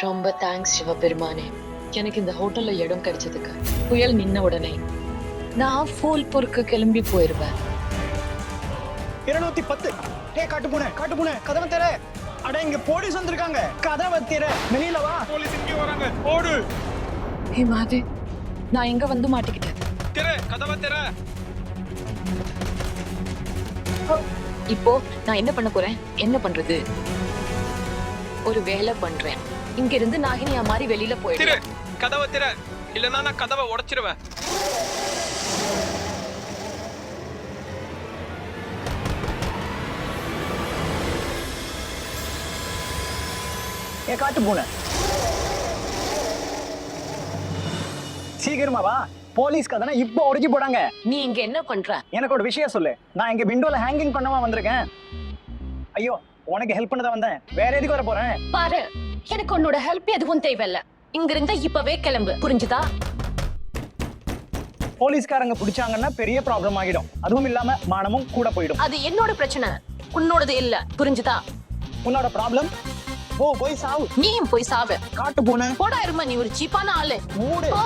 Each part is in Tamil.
ரொம்ப தேங்க்ஸ் சிவபெருமானே. எனக்கு இந்த ஹோட்டல்ல இடம் கிடைச்சதுக்கு. புயல் நின்ன உடனே நான் ஃபூல் பொறுக்க கிளம்பி போயிருவேன். 210. ஏய் காட்டு பூனை கதவை திற. அட இங்க போலீஸ் வந்திருக்காங்க. கதவை திற. வெளியில வா. போலீஸ் இங்க வராங்க. ஓடு. ஹே மாதே, நான் எங்க வந்து மாட்டிக்கிட்டேன். திற, கதவை திற. இப்போ நான் என்ன பண்ண போறேன்? என்ன பண்றது? ஒரு வேலை பண்றேன். இங்க இருந்து நாகினியா மாதிரி வெளியில திற, போயிடுறேன். கதவை திற. இல்லன்னா நான் கதவை உடைச்சிருவேன். ஏ காட்டு பூனை, சீக்கிரமா வா. போலீஸ் கதனை இப்போ உடைச்சு போடாங்க. நீ இங்க என்ன பண்ற? எனக்கு ஒரு விஷயம் சொல்லு. நான் இங்க விண்டோல ஹேங்கிங் பண்ணவா வந்திருக்கேன். ஐயோ, உனக்கு ஹெல்ப் பண்ணதான் வந்தேன். வேற எதுக்கு வர போறேன்? பாரு, எனக்கு உன்னோட ஹெல்ப் எதுவும் தேவையில்ல. இங்க இருந்தா இப்பவே கிளம்பு, புரிஞ்சுதா? போலீஸ்காரங்க பிடிச்சாங்கன்னா பெரிய ப்ராப்ளம் ஆகிடும். அதுவும் இல்லாம மானமும் கூட போயிடும். அது என்னோட பிரச்சனை, உன்னோடது இல்ல, புரிஞ்சுதா? உன்னோட ப்ராப்ளம். ஓ, போய் சாவு. நீயும் போய் சாவு. காட்டு பூனை, போடா இருமா, நீ ஒரு சீப்பான ஆளு. மூடு. போ.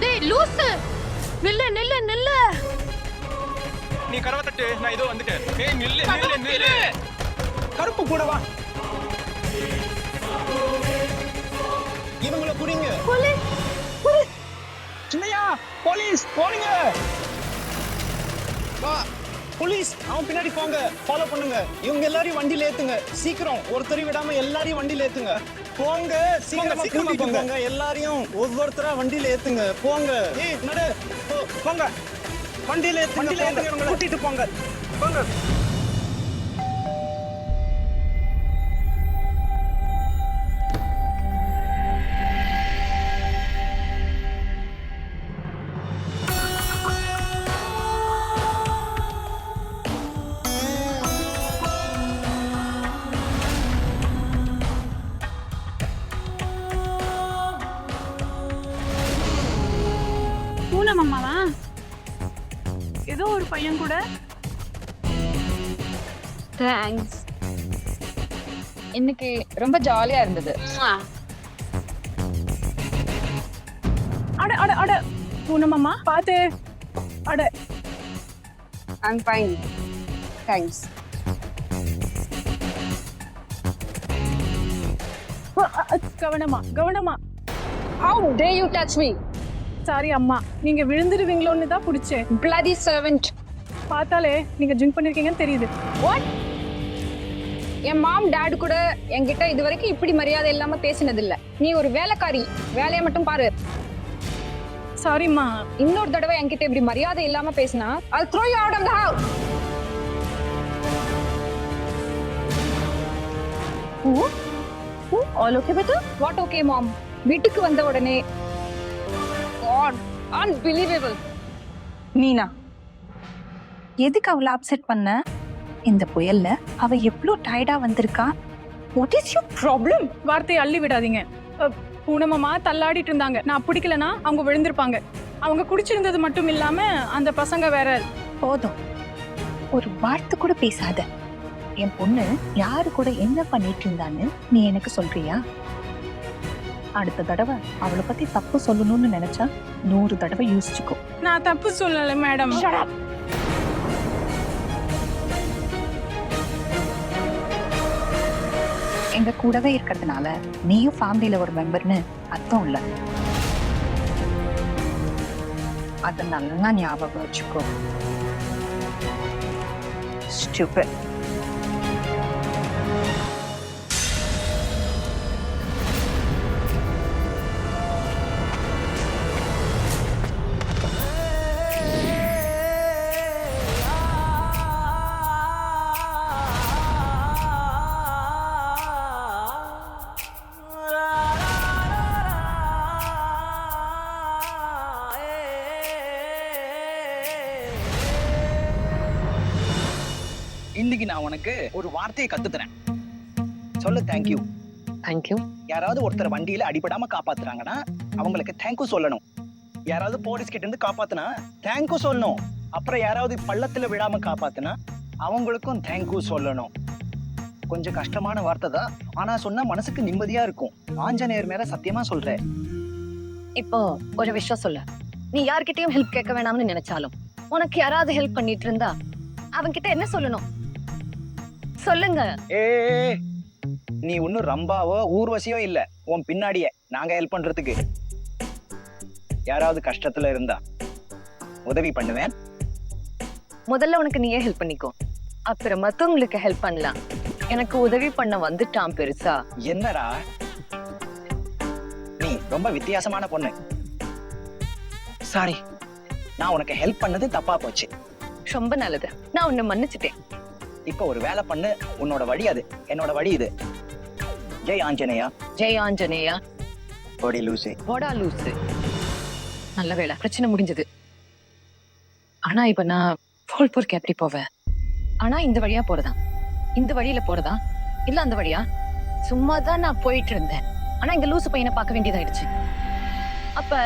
டேய் லூசு, நில்லு நில்லு நில்லு. நீ கதவை தட்டு, நான் இதோ வந்துட்டேன். ஏய் நில்லு கதவை நில்லு நில்லு. கருப்பு கூட வா. இவங்கள புடிங்க. போலீஸ். சின்னையா, போலீஸ் போடுங்க. வா போலீஸ், அவன் பின்னாடி போங்க. ஃபாலோ பண்ணுங்க. இவங்க எல்லாரையும் வண்டியில ஏத்துங்க. சீக்கிரம், ஒருத்தரையும் விடாம எல்லாரையும் வண்டியில ஏத்துங்க. போங்க, சீக்கிரமா கூட்டிட்டு போங்க. எல்லாரையும் ஒவ்வொருத்தரா வண்டியில ஏத்துங்க. போங்க. ஏய் நடு. போங்க, வண்டியில ஏத்துங்க. இவங்களை கூட்டிட்டு போங்க. போங்க. பூனம் அம்மாவா? ஏதோ ஒரு பையன் கூட. தேங்க்ஸ். இன்னைக்கு ரொம்ப ஜாலியா இருந்தது. அட அட அட பூனம் அம்மா பாத்து. அட ஐம் ஃபைன். தேங்க்ஸ். கவனமா கவனமா. How dare you touch me? Sorry அம்மா, நீங்க விழுந்துருவீங்களோன்னு தான் பிடிச்சேன். Bloody servant. பார்த்தாலே நீங்க ட்ரிங்க் பண்ணிருக்கீங்கன்னு தெரியுது. What? என் மாம் டாட் கூட என்கிட்ட இது வரைக்கும் இப்படி மரியாதை இல்லாம பேசினது இல்ல. நீ ஒரு வேலைக்காரி, வேலையை மட்டும் பாரு. சாரிம்மா. இன்னொரு தடவை என்கிட்ட இப்படி மரியாதை இல்லாம பேசினா I'll throw you out of the house. All okay beta? What okay mom? வீட்டுக்கு வந்த உடனே God, unbelievable. மீனா, எதுக்கு அவளை அப்செட் பண்ண? இந்த புயல்ல அவ எவ்வளோ டயர்டா வந்திருக்கா. What is you problem? வார்த்தையை அள்ளி விடாதீங்க. பூனம் அம்மா தள்ளாடிட்டு இருந்தாங்க. நான் பிடிக்கலனா அவங்க விழுந்திருப்பாங்க. அவங்க குடிச்சிருந்தது மட்டும் இல்லாம அந்த பசங்க வேற. போதும், ஒரு வார்த்தை கூட பேசாத. என் பொண்ணு யாரு கூட என்ன பண்ணிட்டு இருந்தான்னு நீ எனக்கு சொல்றியா? அடுத்த தடவை அவளை பத்தி தப்பு சொல்லணும்னு நினைச்சா 100 தடவை யோசிச்சுக்கோ. நான் தப்பு சொல்லல மேடம். எங்க கூடவே இருக்கிறதுனால நீயும் ஃபேமிலியில ஒரு மெம்பர்னு அர்த்தம் இல்ல. அத நல்லா ஞாபகம் வச்சுக்கோ. Stupid. இன்னைக்கு நான் உனக்கு ஒரு வார்த்தையை கத்து தரேன். சொல்லு தேங்க்யூ. தேங்க்யூ. யாராவது ஒருத்தர் வண்டியில அடிபடாம காப்பாத்துறாங்கன்னா அவங்களுக்கு தேங்க்யூ சொல்லணும். யாராவது போலீஸ் கிட்ட இருந்து காப்பாத்துனா தேங்க்யூ சொல்லணும். அப்புறம் யாராவது பள்ளத்துல விடாம காப்பாத்துனா அவங்களுக்கும் தேங்க்யூ சொல்லணும். கொஞ்சம் கஷ்டமான வார்த்தை தான், ஆனா சொன்னா மனசுக்கு நிம்மதியா இருக்கும். ஆஞ்சநேயர் மேல சத்தியமா சொல்றேன். இப்போ ஒரு விஷயம் சொல்லு. நீ யார்கிட்டயும் ஹெல்ப் கேட்க வேணாம்னு நினைச்சாலும் உனக்கு யாராவது ஹெல்ப் பண்ணிட்டு இருந்தா அவன்கிட்ட என்ன சொல்லணும் சொல்லுங்க. ஏ நீ ஒன்னும் ரம்பாவோ ஊர்வசியோ இல்ல. உன் பின்னாடியே நாங்க ஹெல்ப் பண்றதுக்கு. யாராவது கஷ்டத்துல இருந்தா உதவி பண்ணுவேன். முதல்ல உனக்கு நீயே ஹெல்ப் பண்ணிக்கோ, அப்புறம் மத்தவங்களுக்கு ஹெல்ப் பண்ணலாம். எனக்கு உதவி பண்ண வந்துட்டான் பெருசா. என்னடா நீ ரொம்ப வித்தியாசமான பொண்ணு. சாரி, நான் உனக்கு ஹெல்ப் பண்ணது தப்பா போச்சு. ரொம்ப நல்லது, நான் உன்னை மன்னிச்சுட்டேன். இப்ப ஒரு வேலை பண்ணு. உன்னோட வழி அது, என்னோட வழி இது. ஜெய் ஆஞ்சநேயா. ஜெய் ஆஞ்சநேயா. ஓடி லூசு. போடா லூசு. நல்ல வேளை, பிரச்சனை முடிஞ்சது. ஆனா இப்ப நான் போல்பூருக்கு எப்படி போவேன்? ஆனா இந்த வழியா போறதா, இந்த வழியில போறதா, இல்ல அந்த வழியா? சும்மா தான் நான் போயிட்டு இருந்தேன். ஆனா இங்க லூசு பையனை பார்க்க வேண்டியதாயிடுச்சு. அப்ப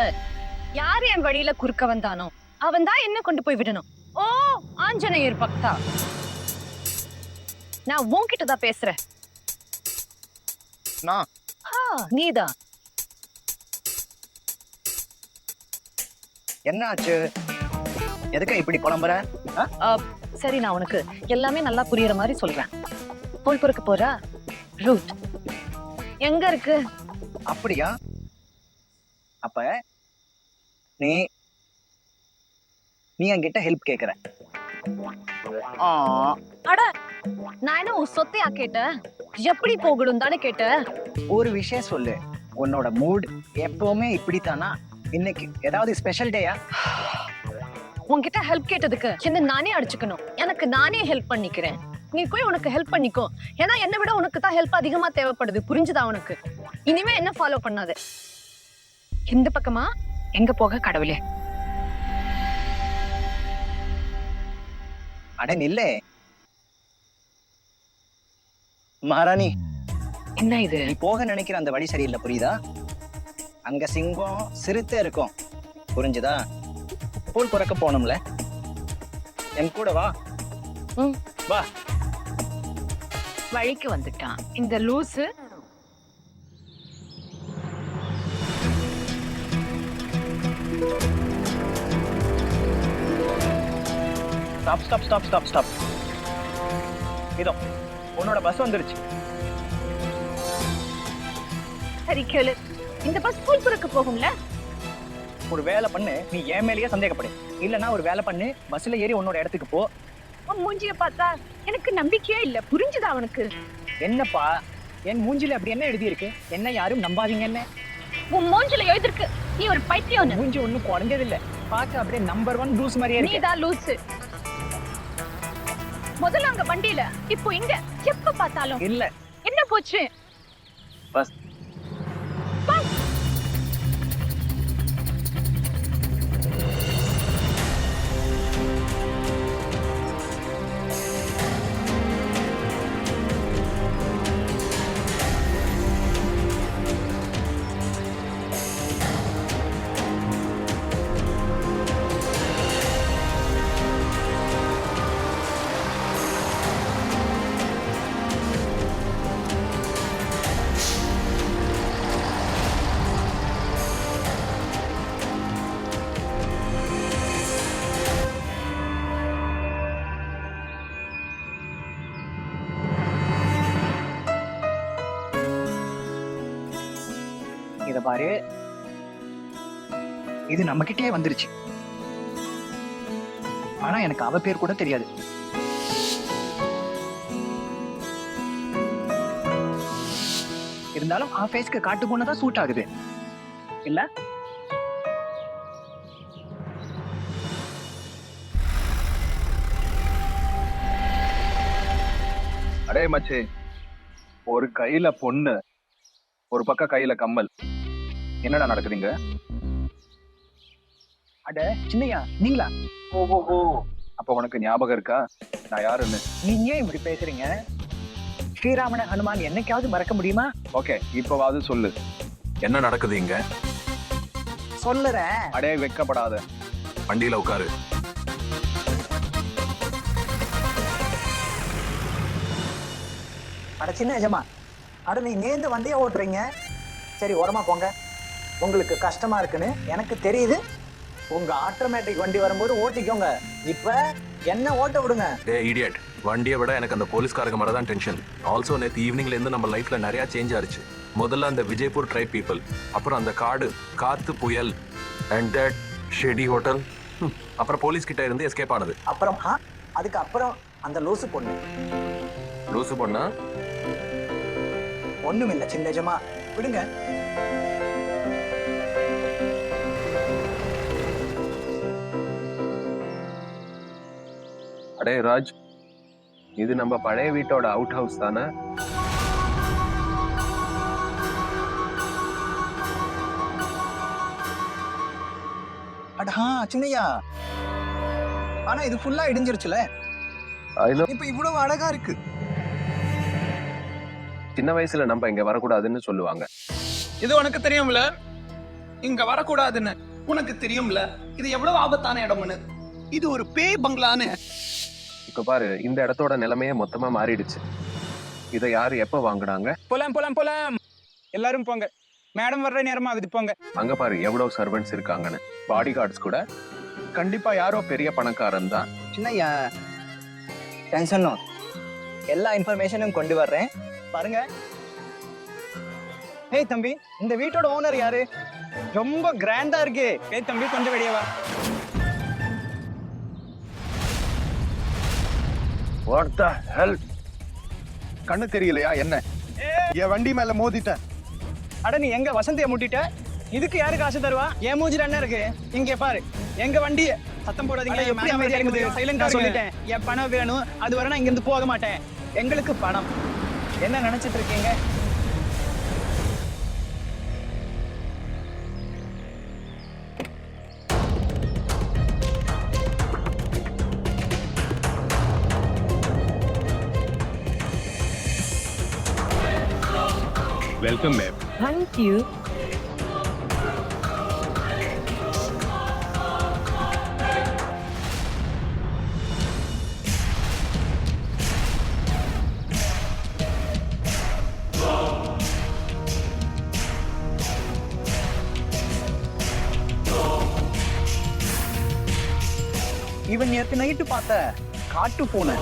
யாரு என் வழியில குறுக்க வந்தானோ அவன் தான் என்ன கொண்டு போய் விடணும். ஓ ஆஞ்சநேயர் பக்தா, நான் உன்கிட்ட தான் பேசுறேன். நீதான். என்ன ஆச்சு? எதுக்கு இப்படி புலம்புற? சரி, நான் உனக்கு எல்லாமே நல்லா புரியுற மாதிரி சொல்றேன். போல்பூருக்கு போற ரூட் எங்க இருக்கு? அப்படியா? அப்ப நீ என்கிட்ட ஹெல்ப் கேக்குற. அட, நான் என்ன உன் சொத்தையா கேட்டேன்? எப்படி போகணும் தானே கேட்டேன். ஒரு விஷயம் சொல்லு, உன்னோட மூட் எப்பவுமே இப்படித்தானா? இன்னைக்கு ஏதாவது ஸ்பெஷல் டேயா? உன்கிட்ட ஹெல்ப் கேட்டதுக்கு என்ன நானே அடிச்சுக்கணும்? எனக்கு நானே ஹெல்ப் பண்ணிக்கிறேன். நீ போய் உனக்கு ஹெல்ப் பண்ணிக்கோ. ஏன்னா என்னை விட உனக்கு தான் ஹெல்ப் அதிகமா தேவைப்படுது. புரிஞ்சுதா உனக்கு? இனிமே என்ன ஃபாலோ பண்ணாத. இந்த பக்கமா எங்க போக கடவுளே? அட நில்லே மகாராணி. என்ன இது? நீ போக நினைக்கிற அந்த வழி சரியில்லை, புரியுதா? அங்க சிங்கம் சிறுத்தை இருக்கும், புரிஞ்சுதா? போல் பிறக்க போனோம்ல, என் கூட வா. வா. வழிக்கு வந்துட்டான் இந்த லூசு. Stop stop stop stop stop. இதோ உன்னோட பஸ் வந்துருச்சு. சரி கேளு, இந்த பஸ் போல்பூருக்கு போகும்ல? ஒரு வேலை பண்ணு, நீ என் மேலேயே சந்தேகப்படு. இல்லன்னா ஒரு வேலை பண்ணு, பஸ்ல ஏறி உன்னோட இடத்துக்கு போ. உன் மூஞ்சிய பார்த்தா எனக்கு நம்பிக்கையே இல்ல. புரிஞ்சுதா உனக்கு? என்னப்பா, என் மூஞ்சில அப்படி என்ன எழுதி இருக்கு? என்ன யாரும் நம்பாதீங்க. என்ன உன் மூஞ்சில எழுதிருக்கு நீ ஒரு பைத்தியம். மூஞ்சி ஒண்ணும் குறைஞ்சது இல்ல, பார்க்க அப்படியே நம்பர் 1 லூஸ் மாதிரியே இருக்கு. நீதான் லூசு. முதல்ல அங்க வண்டியில, இப்போ இங்க எப்ப பார்த்தாலும் இல்ல. என்ன போச்சு? பஸ் இத பாரு, இது நம்ம கிட்டே வந்துருச்சு. ஆனா எனக்கு அவ பேர் கூட தெரியாது. இருந்தாலும் ஆ ஃபேஸ்க்கு காட்டு பொண்ணுதான் சூட் ஆகுது இல்ல? அடே மச்சி, ஒரு கையில பொண்ணு, ஒரு பக்கம் கையில கம்மல். என்னடா நடக்குதுங்க? அட சின்னையா, நீங்களா? ஓஹோ, அப்ப உனக்கு ஞாபகம் இருக்கா நான் யாருன்னு? நீங்க ஏன் இப்படி பேசுறீங்க? ஸ்ரீராமன ஹனுமான் என்னைக்காவது மறக்க முடியுமா? ஓகே, இப்பவாவது சொல்லு, என்ன நடக்குது இங்க? சொல்லுறேன். அடே வெக்கப்படாத, வண்டியில உட்காரு. அட சின்ன எஜமா, அட நீ நேர்ந்து வண்டியை ஓட்டுறீங்க. சரி ஓரமா போங்க, உங்களுக்கு கஷ்டமா இருக்குன்னு எனக்கு தெரியுது. உங்க ஆட்டோமேட்டிக் வண்டி வரும்போது ஓட்டிக்கோங்க. இப்ப என்ன ஓட்ட விடுங்க. டே இடியட், வண்டியை விட எனக்கு அந்த போலீஸ்காரங்க மேலே தான் டென்ஷன். ஆல்சோ நேற்று ஈவினிங்ல இருந்து நம்ம லைஃப்ல நிறைய சேஞ்ச் ஆச்சு. முதல்ல அந்த விஜய்பூர் ட்ரைப் பீப்புள், அப்புறம் அந்த காடு, காத்து புயல், அண்ட் தட் ஷெடி ஹோட்டல், அப்புறம் போலீஸ் கிட்ட இருந்து எஸ்கேப் ஆனது. அப்புறம் அதுக்கு அப்புறம் அந்த லூசு பொண்ணு. லூசு பொண்ணா? ஒண்ணும் இல்ல சின்ன எஜமா, விடுங்க. அடே ராஜ், இது நம்ம பழைய வீட்டோட அவுட் ஹவுஸ் தானே? அடஹா சின்னையா, ஆனா இது ஃபுல்லா இடிஞ்சிருச்சுல. இப்ப இவ்வளவு அழகா இருக்கு. சின்ன வயசுல நம்ம இங்க வரக்கூடாதுன்னு சொல்லுவாங்க. இது உனக்கு தெரியும்ல, இங்க வரக்கூடாதுன்னு உனக்கு தெரியும்ல. இது எவ்வளவு ஆபத்தான இடம்னு. இது ஒரு பேய் பங்களான்னு. இப்ப பாரு, இந்த இடத்தோட நிலைமையே மொத்தமா மாறிடுச்சு. இதை யாரு எப்ப வாங்குனாங்க? போலாம் போலாம் போலாம், எல்லாரும் போங்க. மேடம் வர்ற நேரமா ஆகுது, போங்க. அங்க பாரு எவ்வளவு சர்வன்ட்ஸ் இருக்காங்கன்னு. பாடி கார்ட்ஸ் கூட. கண்டிப்பா யாரோ பெரிய பணக்காரன் தான். சின்னையா டென்ஷன், எல்லா இன்ஃபர்மேஷனும் கொண்டு வர்றேன் பாருங்க. ஏய் தம்பி, இந்த வீட்டோட ஓனர் யாரு? ரொம்ப கிராண்டா இருக்கு. ஏய் தம்பி, கொஞ்சம் வெளியே வா. What the hell? கண்ணு தெரியலையா என்ன? என் வண்டி மேல மோதிட்டேன். அட நீ எங்க வசந்தியை முட்டிட்ட? இதுக்கு யாரு காசு தருவா? என் மூஞ்சில என்ன இருக்கு? இங்க பாரு, எங்க வண்டிய சத்தம் போடாதீங்க. எப்படி அமைதியா இருக்குது? சைலண்டா சொல்லிட்டேன். என் பணம் வேணும், அது வரை நான் இங்க இருந்து போக மாட்டேன். எங்களுக்கு பணம். என்ன நினைச்சிட்டு இருக்கீங்க? Welcome ma'am. Thank you. இவன் நேற்று நைட்டு பார்த்த காட்டு பூனை.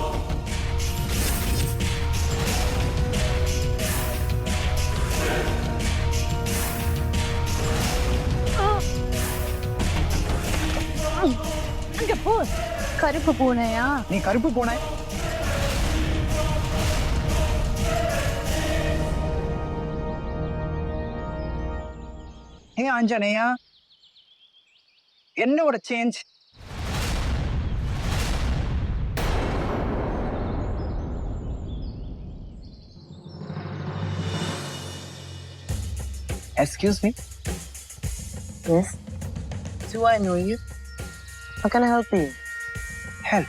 அங்க போ. கருப்பு பூனையா? நீ கருப்பு பூனை. ஏ ஆஞ்சநேயா, என்ன ஒரு change. Excuse me. Yes. Do I know you? How can I help you? Help.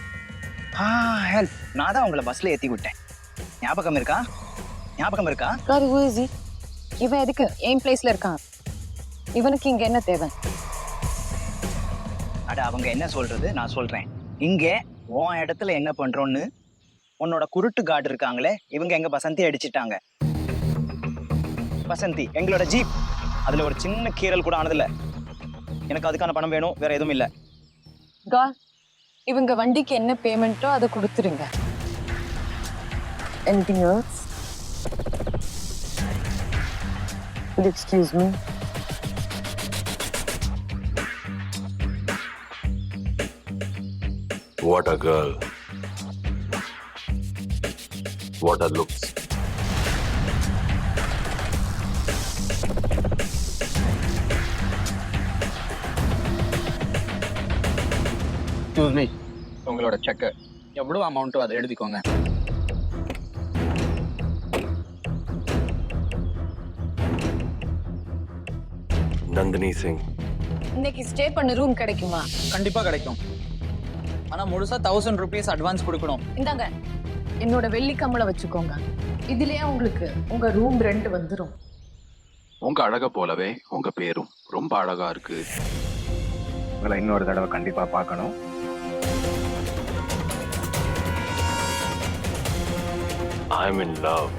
Help. நான் தான் உங்களை பஸ்ல ஏத்தி விட்டேன். ஞாபகம் இருக்கா? ஞாபகம் இருக்கா? God, who is he? இவன் எதுக்கு என் பிளேஸ்ல இருக்கான்? இவனுக்கு இங்க என்ன தேவை? அட அவங்க என்ன சொல்றது, நான் சொல்றேன். இங்க உன் இடத்துல என்ன பண்றோன்னு உன்னோட குருட்டு கார்டு இருக்காங்களே, இவங்க எங்க பசந்தி அடிச்சிட்டாங்க. பசந்தி எங்களோட ஜீப், அதுல ஒரு சின்ன கீறல் கூட ஆனதில்ல. எனக்கு அதுக்கான பணம் வேணும், வேற எதுவும் இல்ல. God, இவங்க வண்டிக்கு என்ன பேமெண்ட்டோ அதை கொடுத்துருங்க. Anything else? Will you excuse me? What a girl. What a looks. Excuse me, உங்களோட செக் எவ்வளவு அமௌண்ட்டோ அதை எழுதிக்கோங்க. நந்தினி சிங். இன்னைக்கு ஸ்டே பண்ண ரூம் கிடைக்குமா? கண்டிப்பா கிடைக்கும். ஆனா முழுசா 1000 rupees அட்வான்ஸ் கொடுக்கணும். இந்தாங்க, என்னோட வெள்ளி கம்மலை வச்சுக்கோங்க. இதுலயே உங்களுக்கு உங்க ரூம் ரெண்ட் வந்துரும். உங்க அழக போலவே உங்க பேரும் ரொம்ப அழகா இருக்கு. உங்களை இன்னொரு தடவை கண்டிப்பா பார்க்கணும். I'm in love.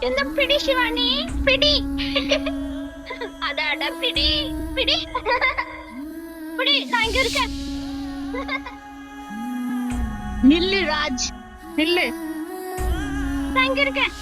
என்ன பிடி சிவானி பிடி அடாடா பிடி பிடி பிடி நான் இங்க இருக்கேன் நில்லு ராஜ் நில்லு நான் இங்க இருக்கேன்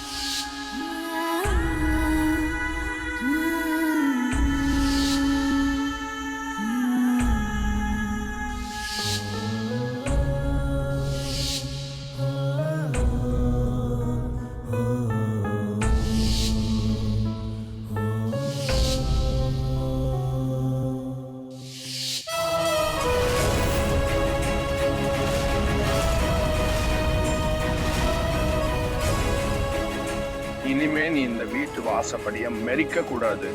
இனிமே நீ இந்த வீட்டு வாசப்படிய மெரிக்க கூடாது.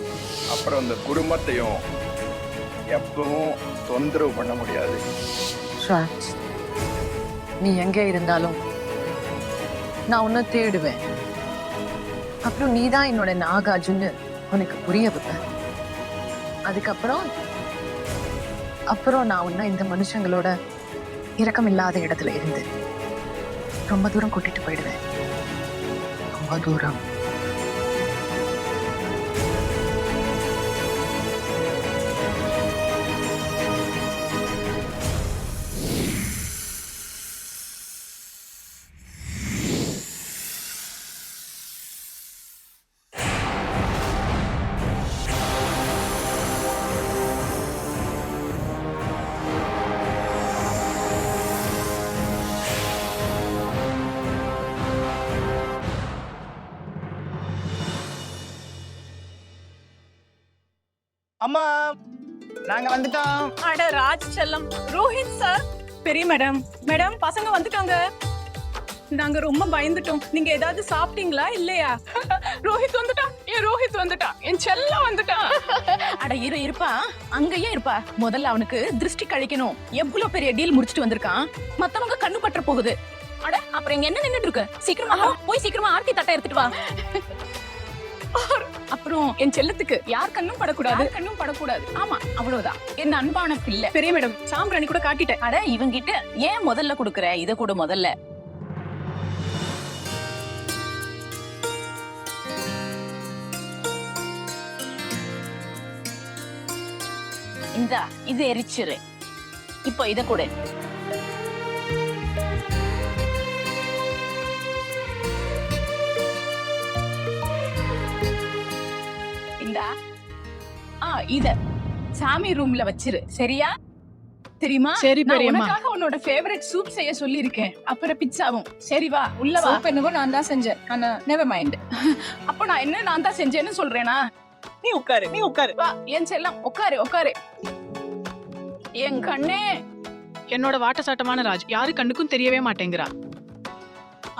அப்புறம் இந்த குடும்பத்தையும் எப்பவும் தொந்தரவு பண்ண முடியாது. ராஜ், நீ எங்க இருந்தாலும் நான் உன்னை தேடுவேன். அப்புறம் நீதான் என்னோட நாகார்ஜுன்னு உனக்கு புரிய வைப்பேன். அதுக்கப்புறம் நான் உன்னை இந்த மனுஷங்களோட இரக்கம் இல்லாத இடத்துல இருந்து ரொம்ப தூரம் கூட்டிட்டு போயிடுவேன். ரொம்ப தூரம். அம்மா நாங்க வந்துட்டோம். அட ராஜ் செல்லம், ரோஹித் சார். பெரிய மேடம், மேடம் பசங்க வந்துட்டாங்க. நாங்க ரொம்ப பயந்துட்டோம். நீங்க ஏதாவது சாப்பிட்டீங்களா இல்லையா? ரோஹித் வந்துட்டான், ரோஹித் வந்துட்டான், என் செல்லம் வந்துட்டான். அட இருப்பா, அங்கேயே இருப்பா. முதல்ல அவனுக்கு திருஷ்டி கழிக்கணும். எவ்வளவு பெரிய டீல் முடிச்சிட்டு வந்திருக்கான். மத்தவங்க கண்ணு பற்ற போகுது. அட அப்புறம் இங்க என்ன நின்னுட்டு இருக்க? சீக்கிரமா போய் சீக்கிரமா ஆர்த்தி தட்டை எடுத்துட்டு வா. அப்புறம் என் செல்லத்துக்கு யார் கண்ணும் படக்கூடாது. ஆமா, அவ்வளவுதான். என் அன்பான பிள்ளை. பெரிய மேடம், சாம்பிராணி கூட காட்டிட்டேன். அட இவங்கிட்ட ஏன் முதல்ல கொடுக்கற? இத கூட முதல்ல. இந்தா, இது எரிச்சிரு. இப்போ இத கூட. இத சாமி ரூம்ல வச்சிரு, சரியா? தெரியுமா? சரி பெரியம்மா. உனக்காக உன்னோட ஃபேவரட் சூப் செய்ய சொல்லி இருக்கேன். அப்புறம் பிச்சாவும். சரி வா, உள்ள வா. சூப் என்னவோ நான் தான் செஞ்சேன். ஆனா நெவர் மைண்ட். அப்ப நான் தான் செஞ்சேன்னு சொல்றேனா? நீ உட்காரு. வா என் செல்லம், உட்காரு. என் கண்ணே. என்னோட வாட்ட சாட்டமான ராஜ் யாரு கண்ணுக்கும் தெரியவே மாட்டேங்கிறா.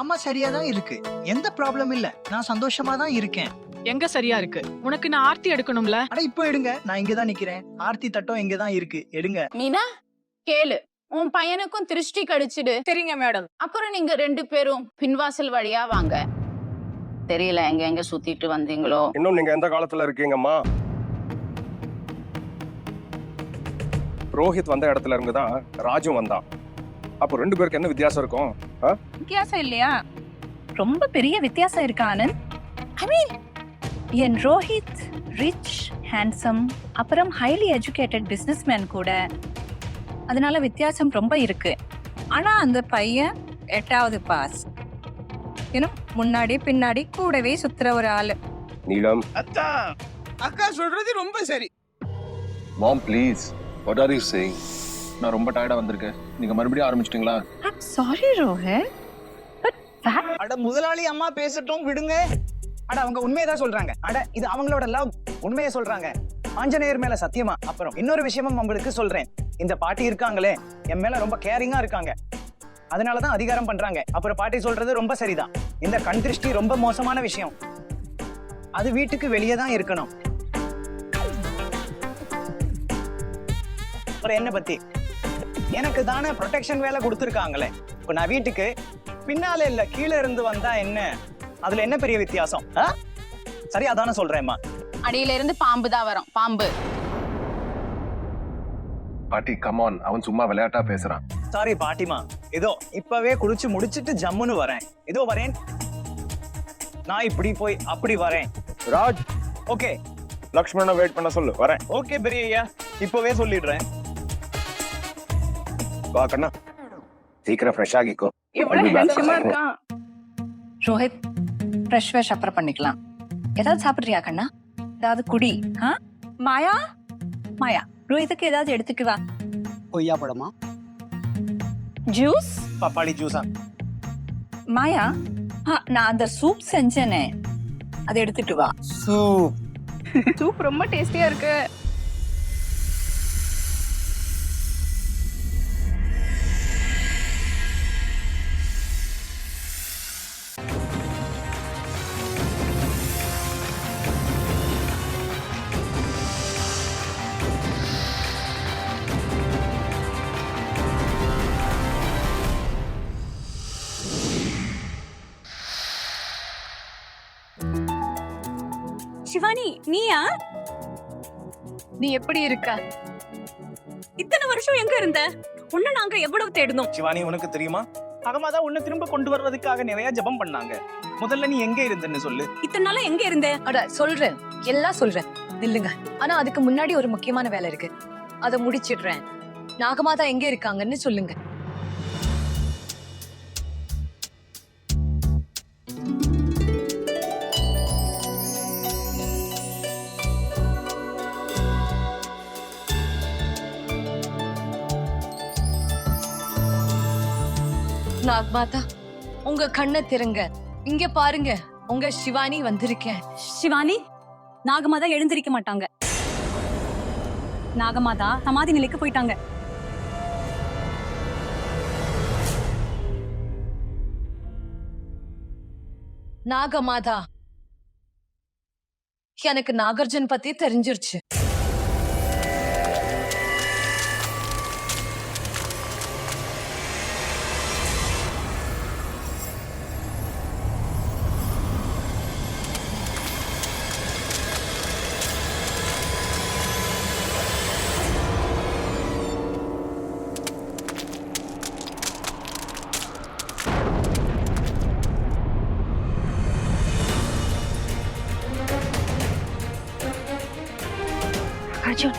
அம்மா சரியா தான் இருக்கு, எந்த ப்ராப்ளம் இல்ல. நான் சந்தோஷமா தான் இருக்கேன். எங்க சரியா இருக்கு? உனக்கு நான் ஆர்த்தி எடுக்கணும்ல. அட இப்போ எடுங்க, நான் இங்கதான் நிக்கிறேன். ஆர்த்தி தட்டம் இங்கதான் இருக்கு, எடுங்க. மீனா கேளு, உன் பையனுக்கும் திருஷ்டி கடிச்சிடு. சரிங்க மேடம். அப்புறம் நீங்க 2 பேரும் பின்வாசல் வழியா வாங்க. தெரியல எங்க சுத்திட்டு வந்தீங்களோ. இன்னும் நீங்க எந்த காலத்துல இருக்கீங்கம்மா? ரோஹித் வந்த இடத்துல இருந்துதான் ராஜும் வந்தான். அப்போ 2 பேருக்கு என்ன வித்தியாசம் இருக்கும்? வித்தியாசம் இல்லையா? ரொம்ப பெரிய வித்தியாசம் இருக்கு ஆனந்த். ஐ மீன், என் ரோஹித் ரிச், ஹேண்ட்ஸம், அப்புறம் ஹைலி எஜுகேட்டட் பிசினஸ்மேன் கூட. அதனால வித்தியாசம் ரொம்ப இருக்கு. ஆனா அந்த பையன் 8வது பாஸ். முன்னாடி பின்னாடி கூடவே சுத்துற ஒரு ஆளு. நீலம், அக்கா சொல்றது ரொம்ப சரி. மாம் please, what are you saying? நான் ரொம்ப டயர்டா வந்திருக்கேன். நீங்க மறுபடியும் ஆரம்பிச்சிட்டீங்களா? I'm sorry ரோஹித், but அட முதலாளி அம்மா பேசட்டும், விடுங்க. அட அவங்க உண்மையதான் சொல்றாங்க. அட இது அவங்களோட லவ், உண்மையை சொல்றாங்க. ஆஞ்சநேயர் மேல சத்தியமா. அப்புறம் இன்னொரு விஷயமும் உங்களுக்கு சொல்றேன். இந்த பாட்டி இருக்காங்களே, என் மேல ரொம்ப கேரிங்கா இருக்காங்க. அதனாலதான் அதிகாரம் பண்றாங்க. அப்புறம் பாட்டி சொல்றது ரொம்ப சரிதான். இந்த கண் திருஷ்டி ரொம்ப மோசமான விஷயம். அது வீட்டுக்கு வெளியே தான் இருக்கணும். அப்புறம் என்ன பத்தி எனக்கு தானே ப்ரொடெக்ஷன் வேலை கொடுத்துருக்காங்களே. இப்போ நான் வீட்டுக்கு பின்னால இல்ல கீழே இருந்து வந்தா என்ன, அதுல என்ன பெரிய வித்தியாசம்? சரி அதானே சொல்றேன்மா. அடியில இருந்து பாம்பு தான் வரும், பாம்பு. பாட்டி கம் ஆன், அவன் சும்மா விளையாட்டா பேசுறான். சாரி பாட்டிமா, இதோ இப்பவே குடிச்சு முடிச்சிட்டு ஜம்முன்னு வரேன். இதோ வரேன். நான் இப்படி போய் அப்படி வரேன். ராஜ், ஓகே லக்ஷ்மணனை வெயிட் பண்ண சொல்லு, வரேன். ஓகே பெரிய ஐயா, இப்பவே சொல்லிடுறேன். வா கண்ணா, சீக்கிரம் ஃப்ரெஷ் ஆகிக்கோ. எவ்வளவு ஹேண்ட்ஸமா இருக்கான். ரோஹித், ஃப்ரெஷ் வாஷ் அப்புறம் பண்ணிக்கலாம். ஏதாவது சாப்பிடுறியா கண்ணா? ஏதாவது குடி. மாயா, மாயா, ரோஹித்துக்கு ஏதாவது எடுத்துக்கு வா. கொய்யா பழமா? ஜூஸ்? பப்பாளி ஜூஸா? மாயா, நான் அந்த சூப் செஞ்சேனே, அதை எடுத்துட்டு வா. சூப்? சூப் ரொம்ப டேஸ்டியா இருக்கு. சிவானி, நீயா? நீ எப்படி இருக்க? இத்தனை வருஷம் எங்க இருந்த? உன்னை நாங்க எவ்வளவு தேடினோம். சிவானி, உனக்கு தெரியுமா, அகமாதா உன்னை திரும்ப கொண்டு வர்றதுக்காக நிறைய ஜெபம் பண்ணாங்க. முதல்ல நீ எங்க இருந்தன்னு சொல்லு. இத்தனை நாளா எங்க இருந்த? அட சொல்றேன், எல்லாம் சொல்றேன், நில்லுங்க. ஆனா அதுக்கு முன்னாடி ஒரு முக்கியமான வேலை இருக்கு, அதை முடிச்சிடுறேன். நாகமாதா எங்க இருக்காங்கன்னு சொல்லுங்க. நாகமாதா, உங்க கண்ணை திறங்க, இங்க பாருங்க, உங்க சிவானி வந்திருக்கேன். சிவானி, நாகமாதா எழுந்திருக்க மாட்டாங்க. நாகமாதா சமாதி நிலைக்கு போயிட்டாங்க. நாகமாதா, எனக்கு நாகார்ஜுன் பத்தி தெரிஞ்சிருச்சு. அர்ஜுன்,